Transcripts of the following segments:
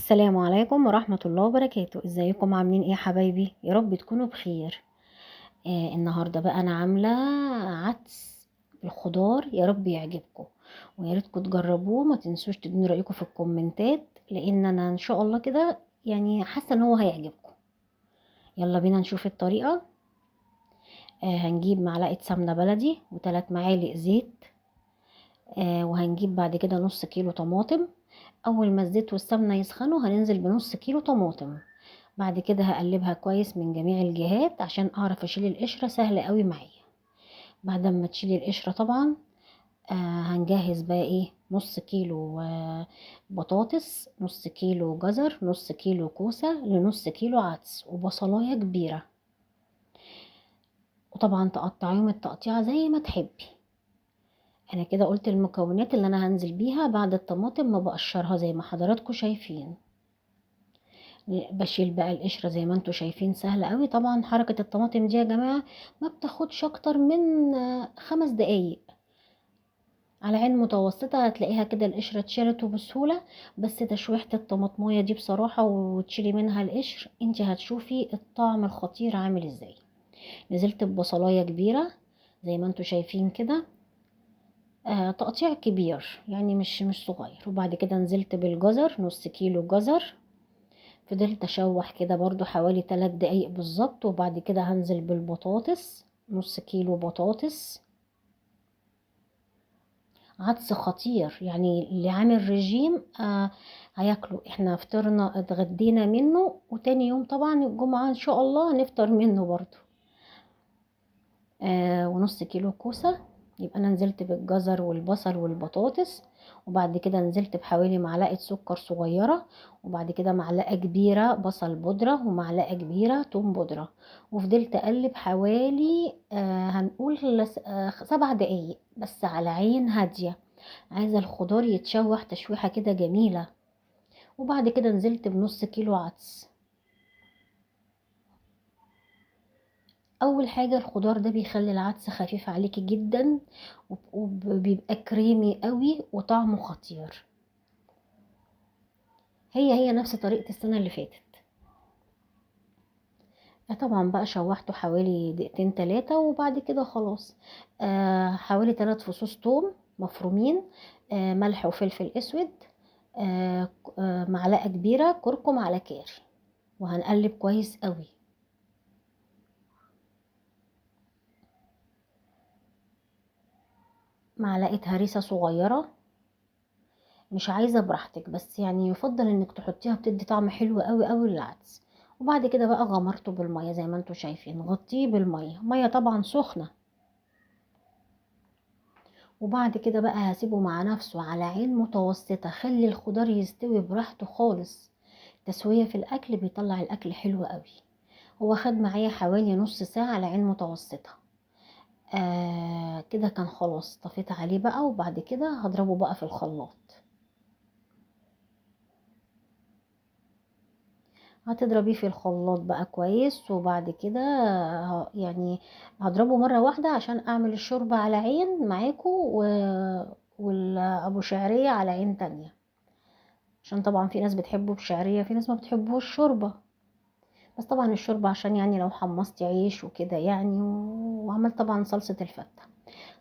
السلام عليكم ورحمة الله وبركاته. ازيكم عاملين ايه يا حبايبي؟ يا رب تكونوا بخير. النهاردة بقى انا عاملة عدس بالخضار، يا رب يعجبكم ويا ريتكم تجربوه. ما تنسوش تدوني رأيكم في الكومنتات، لان انا ان شاء الله كده يعني حاسة ان هو هيعجبكم. يلا بينا نشوف الطريقة. هنجيب معلقة سمنة بلدي وثلاث معالق زيت. وهنجيب بعد كده نص كيلو طماطم. اول ما الزيت والسمنة يسخنوا هننزل بنص كيلو طماطم. بعد كده هقلبها كويس من جميع الجهات عشان اعرف اشيل القشرة سهل قوي معايا. بعد ما تشيلي القشرة طبعا هنجهز بقى ايه: نص كيلو بطاطس، نص كيلو جزر، نص كيلو كوسة، لنص كيلو عدس، وبصلاية كبيرة. وطبعا تقطعيهم التقطيعة زي ما تحبي. انا كده قلت المكونات اللي انا هنزل بيها بعد الطماطم، ما بقشرها زي ما حضراتكم شايفين. بشيل بقى القشرة زي ما انتوا شايفين، سهلة قوي. طبعا حركة الطماطم دي يا جماعة ما بتاخدش اكتر من 5 دقايق. على عين متوسطة هتلاقيها كده القشرة اتشالت وبسهولة. بس تشويحة الطماطمية دي بصراحة وتشيلي منها القشر، انت هتشوفي الطعم الخطير عامل ازاي. نزلت ببصلاية كبيرة زي ما انتوا شايفين كده. تقطيع كبير يعني مش صغير. وبعد كده نزلت بالجزر، نص كيلو جزر. فضلت اشوح كده برضو حوالي 3 دقايق بالظبط. وبعد كده هنزل بالبطاطس، نص كيلو بطاطس. عدس خطير يعني اللي عامل رجيم هياكله. احنا فطرنا اتغدينا منه، وتاني يوم طبعا الجمعة ان شاء الله هنفطر منه برضو. ونص كيلو كوسة. يبقى انا نزلت بالجزر والبصل والبطاطس. وبعد كده نزلت بحوالي معلقة سكر صغيرة. وبعد كده معلقة كبيرة بصل بودرة ومعلقة كبيرة توم بودرة. وفضلت اقلب حوالي هنقول 7 دقايق بس على عين هادية. عايزة الخضار يتشوح تشويحة كده جميلة. وبعد كده نزلت بنص كيلو عدس. اول حاجة الخضار ده بيخلي العدس خفيف عليكي جدا، وبيبقى كريمي قوي وطعمه خطير. هي نفس طريقة السنة اللي فاتت. طبعا بقى شوحته حوالي دقيقتين 3 وبعد كده خلاص. حوالي 3 فصوص توم مفرومين. ملح وفلفل اسود. آه معلقة كبيرة كركم على كاري. وهنقلب كويس قوي. معلقة هريسة صغيرة. مش عايزة براحتك، بس يعني يفضل انك تحطيها، بتدي طعم حلو قوي قوي للعدس. وبعد كده بقى غمرته بالمية زي ما انتوا شايفين، غطيه بالمية، مية طبعا سخنة. وبعد كده بقى هسيبه مع نفسه على عين متوسطة. خلي الخضار يستوي براحته خالص. تسوية في الاكل بيطلع الاكل حلو قوي. هو خد معايا حوالي نص ساعة على عين متوسطة. كده كان خلاص. طفيت عليه بقى وبعد كده هضربه بقى في الخلاط. هتضربيه في الخلاط بقى كويس. وبعد كده يعني هضربه مرة واحدة عشان اعمل الشوربة على عين معاكو والابو شعرية على عين تانية. عشان طبعا في ناس بتحبه بشعرية، في ناس ما بتحبوش شوربة. بس طبعا الشوربة عشان يعني لو حمصتي عيش وكده يعني. وعملت طبعا صلصة الفتة.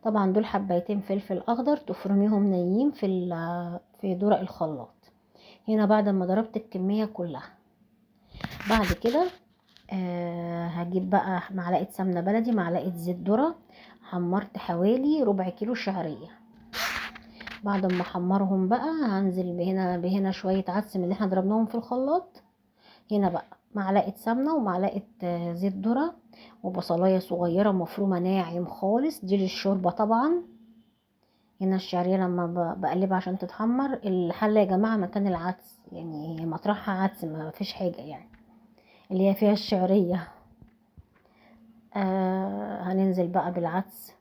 طبعا دول حبايتين فلفل اخضر تفرميهم نيين في درق الخلاط. هنا بعد ما ضربت الكمية كلها، بعد كده هجيب بقى معلقة سمنة بلدي، معلقة زيت ذرة. حمرت حوالي ربع كيلو شعرية. بعد ما احمرهم بقى هنزل بهنا شوية عدس من اللي احنا ضربناهم في الخلاط. هنا بقى معلقة سمنة ومعلقة زيت ذرة. وبصلاية صغيرة مفرومة ناعم خالص، دي للشوربة طبعا. هنا الشعرية لما بقلبها عشان تتحمر. الحلة يا جماعة مكان العدس، يعني مطرحها عدس، ما فيش حاجة يعني اللي هي فيها الشعرية. هننزل بقى بالعدس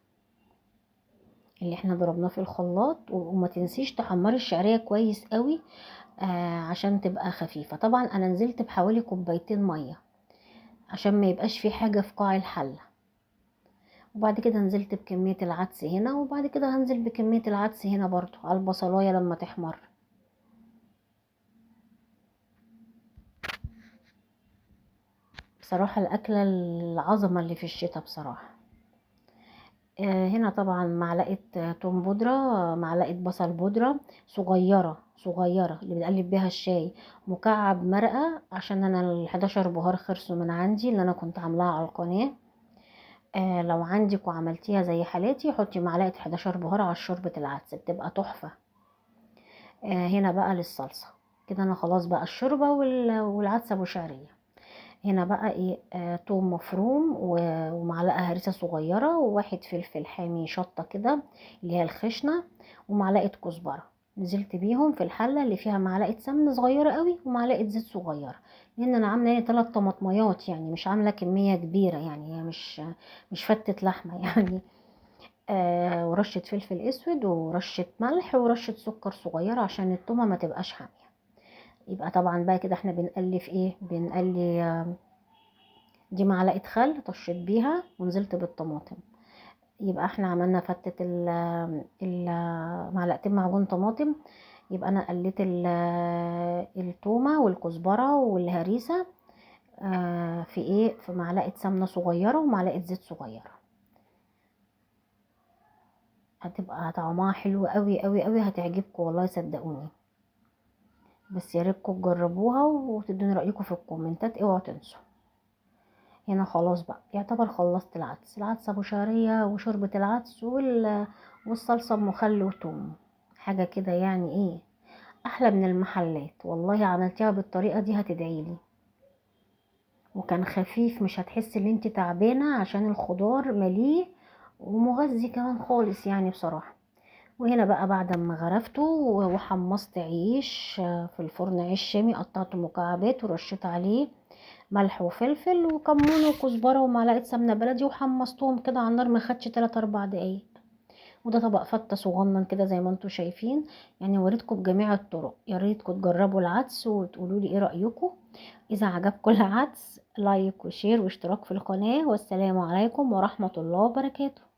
اللي احنا ضربناه في الخلاط. وما تنسيش تحمري الشعرية كويس قوي عشان تبقى خفيفة. طبعا انا نزلت بحوالي كوبايتين مية عشان ما يبقاش في حاجة في قاع الحلة. وبعد كده نزلت بكمية العدس هنا. وبعد كده هنزل بكمية العدس هنا برضو على البصلاية لما تحمر. بصراحة الأكلة العظمة اللي في الشتاء بصراحة. هنا طبعا معلقة توم بودرة، معلقة بصل بودرة صغيرة صغيرة اللي بنقلب بيها الشاي، مكعب مرقة عشان انا ال11 بهار خرسوا من عندي اللي انا كنت عاملاها على القناة. لو عندك وعملتيها زي حالاتي حطي معلقة 11 بهار على شوربة العدس بتبقى تحفة. هنا بقى للصلصة كده انا خلاص بقى الشوربة والعدس ابو شعرية. هنا بقى ايه، توم مفروم ومعلقه هريسه صغيره وواحد فلفل حامي شطه كده اللي هي الخشنه، ومعلقه كزبره. نزلت بيهم في الحله اللي فيها معلقه سمنه صغيره قوي ومعلقه زيت صغيره، لان انا عامله هنا 3 طماطميات يعني مش عامله كميه كبيره، يعني هي مش فتة لحمه يعني. ورشه فلفل اسود ورشه ملح ورشه سكر صغيره عشان التومه ما تبقاش حاميه. يبقى طبعا بقى كده احنا بنقلي في ايه، بنقلي دي معلقة خل طشيت بيها ونزلت بالطماطم. يبقى احنا عملنا فتة ال معلقتين معجون طماطم. يبقى انا قليت التومة والكزبرة والهريسة في ايه، في معلقة سمنة صغيرة ومعلقة زيت صغيرة. هتبقى طعمها حلو قوي قوي قوي، هتعجبكم والله صدقوني. بس يا ريتكم تجربوها وتدوني رأيكم في الكومنتات، اوعوا تنسوا. هنا خلاص بقى يعتبر خلصت العدس ابو شعرية وشوربة العدس والصلصة بمخل وتوم، حاجة كده يعني ايه، احلى من المحلات. والله عملتيها بالطريقة دي هتدعيلي. وكان خفيف، مش هتحس ان انت تعبانة عشان الخضار مليه ومغذي كمان خالص يعني بصراحة. وهنا بقى بعد ما غرفته وحمصت عيش في الفرن، عيش شامي قطعته مكعبات ورشيت عليه ملح وفلفل وكمون وكزبره ومعلقه سمنه بلدي وحمصتهم كده على النار ما خدش 3 4 دقايق. وده طبق فته صغنن كده زي ما انتم شايفين. يعني وريتكم بجميع الطرق، يا ريتكم تجربوا العدس وتقولوا لي ايه رايكم. اذا عجبكم العدس لايك وشير واشتراك في القناه، والسلام عليكم ورحمه الله وبركاته.